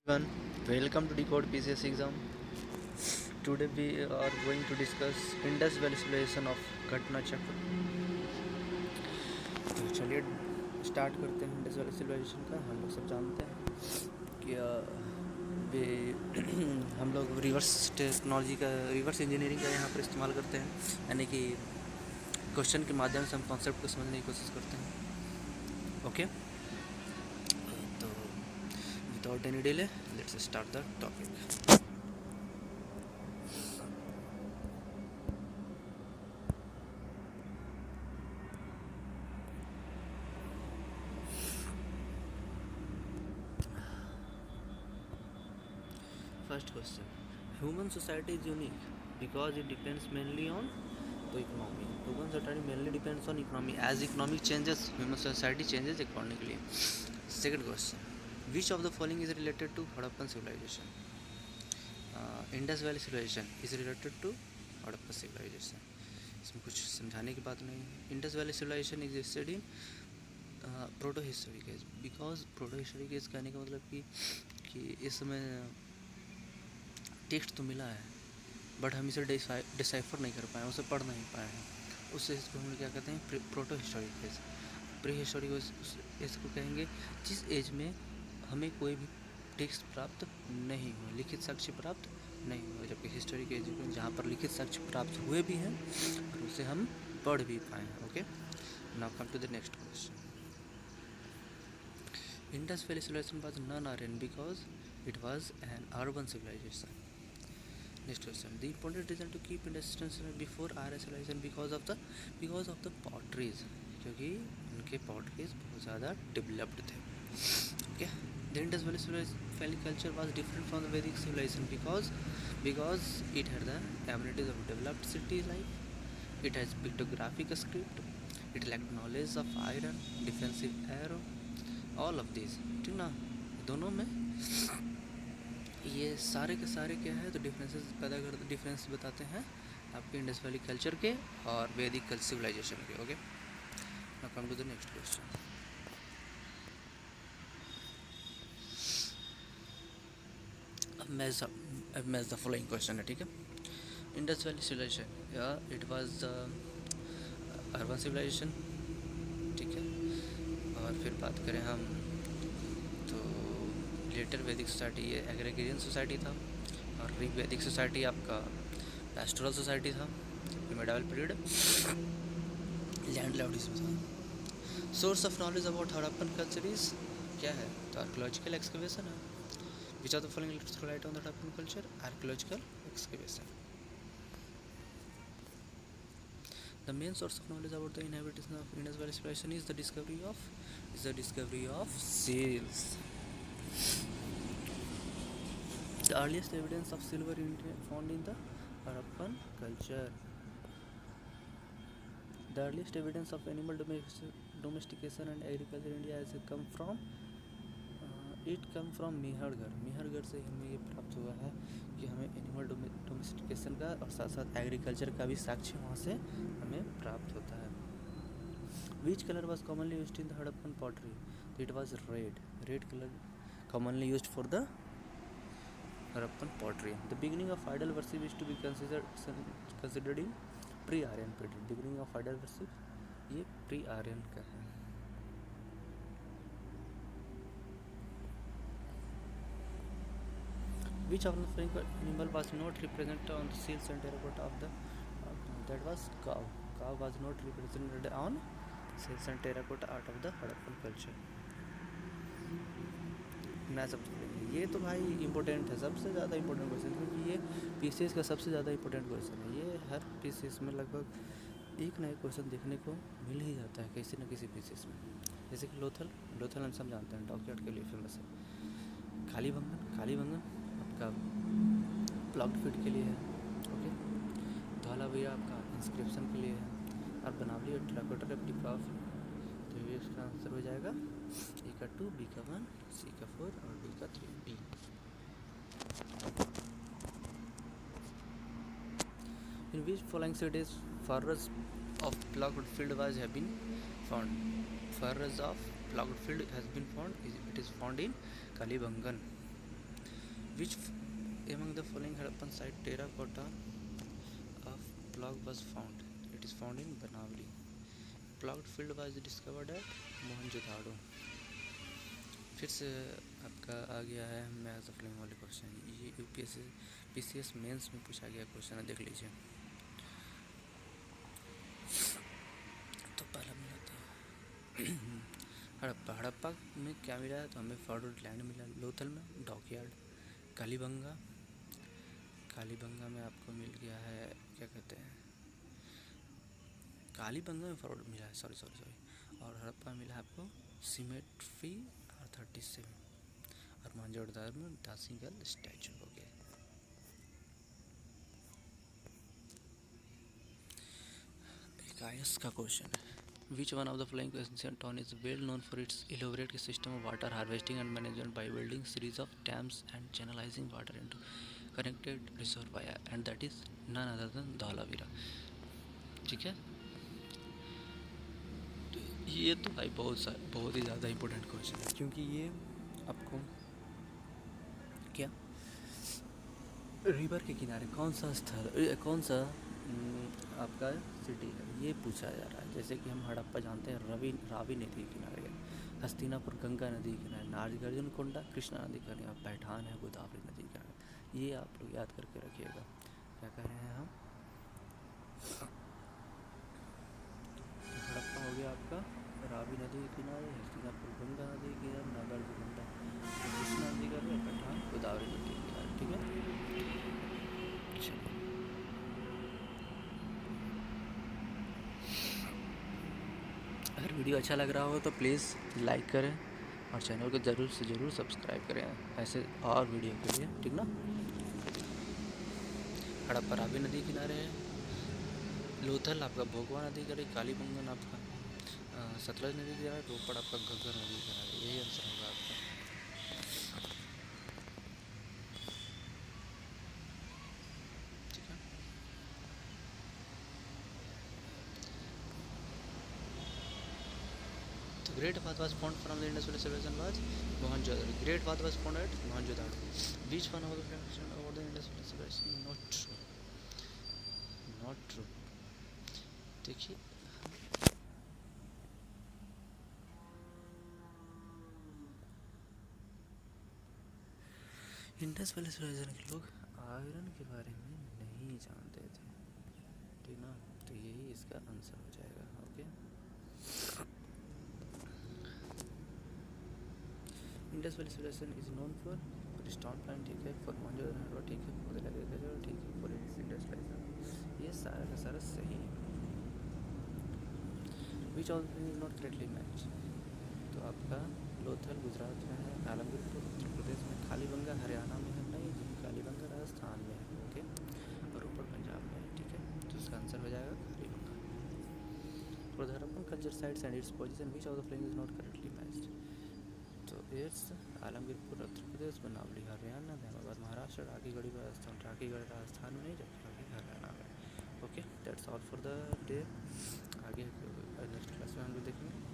Everyone, welcome to Decode PCS exam. Today we are going to discuss Indus Valley Civilization of घटना चक्र. तो चलिए start करते हैं इंडस वैली सिविलाइजेशन का. हम लोग सब जानते हैं कि हम लोग रिवर्स टेक्नोलॉजी का रिवर्स इंजीनियरिंग का यहाँ पर इस्तेमाल करते हैं, यानी कि क्वेश्चन के माध्यम से हम कॉन्सेप्ट को समझने की कोशिश करते हैं. ओके, तो without any delay let's start the topic. First question: human society is unique because it depends mainly on the economy. Human society mainly depends on economy. As economic changes, human society changes accordingly. Second question: which of the following is related to Harappan civilization? Indus Valley civilization is related to Harappan civilization. इसमें कुछ समझाने की बात नहीं है. Indus Valley civilization existed in proto historic age. Because proto historic age कहने का मतलब कि इस समय टेक्स्ट तो मिला है बट हम इसे डिसाइफर नहीं कर पाए, उसे पढ़ नहीं पाए हैं. उस एज को हम क्या कहते हैं? Proto historic age. Pre historic age को कहेंगे जिस एज में हमें कोई भी टेक्स्ट प्राप्त नहीं हुआ, लिखित साक्ष्य प्राप्त नहीं हुआ. जबकि हिस्टोरिक एज में जहाँ पर लिखित साक्ष्य प्राप्त हुए भी हैं और उसे हम पढ़ भी पाए हैं. Okay, now come to the next question. Indus Valley civilization was non-Aryan because it was an urban civilization. Next question: the important reason to keep Indus civilization before Aryan civilization because of the potteries, क्योंकि उनके potteries बहुत ज़्यादा developed थे. Okay, the Indus Valley culture was different from the Vedic civilization because it had the amenities of developed city life. It has pictographic script. It lacked knowledge of iron, defensive arrow. All of this. ठीक ना, दोनों में ये सारे के सारे क्या है तो डिफरेंस बताते हैं आपके इंडस वैली कल्चर के और वैदिक सिविलाइजेशन के. Okay, now come to the next question. अब मैच द फॉलोइंग क्वेश्चन है. ठीक है, इंडस वैली सिविलाइजेशन या it was the urban civilization. ठीक है, और फिर बात करें हम तो लेटर वैदिक सोसाइटी ये एग्रीगेरियन सोसाइटी था और ऋग वैदिक सोसाइटी आपका पैस्टोरल सोसाइटी था. मिडावल पीरियड लैंड लॉर्डिज्म था. Source of knowledge about Harappan culture is क्या है तो आर्कियोलॉजिकल एक्सकवेशन है. Which are the following let's throw light on the Harappan culture? Archaeological excavation. The main source of knowledge about the inhabitants of Indus Valley civilization is the discovery of seals. The earliest evidence of silver found in the Harappan culture. The earliest evidence of animal domestication and agriculture in India has come from Mehrgarh. Mehrgarh से हमें ये प्राप्त हुआ है कि हमें animal domestication का और साथ साथ एग्रीकल्चर का भी साक्ष्य वहाँ से हमें प्राप्त होता है. Which colour was commonly used in the Harappan pottery? It was red. Red colour commonly used for the Harappan pottery. The beginning of idol worship is to be considered in pre Aryan period. Beginning of idol worship ये pre Aryan का है. Which of the following animal was not represented on the seals and terracotta of the that was cow. Cow was not represented on seals and terracotta art of the Harappan culture. मैं सबसे ये तो भाई important है, सबसे ज़्यादा important question, क्योंकि ये पीसीएस का सबसे ज़्यादा इम्पोर्टेंट क्वेश्चन है. ये हर पीसीएस में लगभग एक ना एक क्वेश्चन देखने को मिल ही जाता है किसी न किसी पीसीएस में. जैसे कि लोथल हम सब जानते हैं, डॉकयार्ड के लिए फेमस है. कालीबंगन आपका प्लॉट फीड के लिए है. ओके, धौलावीरा आपका इंस्क्रिप्शन के लिए है और बनावली और टेराकोटा रेप्लिक ऑफ. तो ये इसका आंसर हो जाएगा ए का 2, बी का 1, सी का 4 और डी का 3. B. In which following cities forest of ploughed field was have been found? Forest of plowed field has been found. It is found in Kalibangan. Which among the following Harappan site terracotta of plug was found? It is found in Banavali. Plugged field was discovered at Mohenjo-daro. फिर से आपका आ गया है math of लिंग वाले question. ये UPSC PCS mains में पूछा गया क्वेश्चन है, देख लीजिए। तो पहला मिला था हड़प्पा। हड़प्पा में क्या मिला है? तो हमें फॉरवर्ड लैंड मिला। लोथल में डॉकयार्ड। कालीबंगा, कालीबंगा में आपको मिल गया है, क्या कहते हैं, कालीबंगा में फॉरवर्ड मिला है, सॉरी। और हड़प्पा मिला है आपको सिमेट्री और 37। और मोहनजोदड़ो में दासिंगल स्टैचू हो गया। एक आईएएस का क्वेश्चन है। Which one of the following ancient town is well known for its elaborate system of water harvesting and management by building series of dams and channelizing water into connected reservoir, and that is none other than Dholavira. ठीक है, तो ये तो भाई बहुत ही ज़्यादा important question है, क्योंकि ये आपको क्या रिवर के किनारे कौन सा स्थल, कौन सा आपका सिटी है, ये पूछा जा रहा है। जैसे कि हम हड़प्पा जानते हैं रावी नदी के किनारे है, हस्तिनापुर गंगा नदी के किनारे, नागार्जुन कोंडा कृष्णा नदी के किनारे, पैठान है गोदावरी नदी के किनारे। ये आप लोग याद करके रखिएगा। क्या कह रहे हैं हम? हड़प्पा हो गया आपका रावी नदी के किनारे, हस्तिनापुर गंगा नदी के किनारे, नागार्जुन कोंडा कृष्णा नदी का, पैठान गोदावरी नदी के किनारे। ठीक है, अगर वीडियो अच्छा लग रहा हो तो प्लीज़ लाइक करें और चैनल को ज़रूर से ज़रूर सब्सक्राइब करें ऐसे और वीडियो के लिए, ठीक ना। हड़प्पा रावी नदी किनारे है, लोथल आपका भोगवा नदी किनारे, कालीबंगन आपका सतलज नदी किनारे, रोपड़ आपका घग्गर नदी किनारे। यही आंसर होगा आपका। Great Bath was found from the Indus Valley civilization was Mohenjo-daro. Great Bath was found at Mohenjo-daro. Which one of the predictions about the Indus Valley civilization? Not true. Not true. देखिए, Indus valley civilisation के लोग iron के बारे में नहीं जानते थे, ठीक ना। तो यही इसका आंसर हो जाएगा। Okay, Indus valley civilization is known for stone plant, ठीक है, फॉर मोहनजोदड़ो, ठीक है, फॉर एग्रीकल्चर, ठीक है, फॉर इट्स इंडस्ट्रियलाइजेशन। ये सारा का सारा सही है। Which all is not correctly match? तो आपका लोथल गुजरात में है, आलमगीरपुर उत्तर प्रदेश में, कालीबंगा हरियाणा में है, नहीं कालीबंगा राजस्थान में है, ओके, और रोपड़ पंजाब में है, ठीक है। तो इसका आंसर हो जाएगा Kalibanga. For the Harappan culture sites and its position which of the following is not correctly matched? तो इट्स आलमगीरपुर उत्तर प्रदेश, बनावली हरियाणा, धर्माबाद महाराष्ट्र, राखीगढ़ी राजस्थान। राखीगढ़ राजस्थान में नहीं, जबकि हरियाणा में। Okay, that's all for the day. आगे नेक्स्ट क्लास में हम लोग देखेंगे।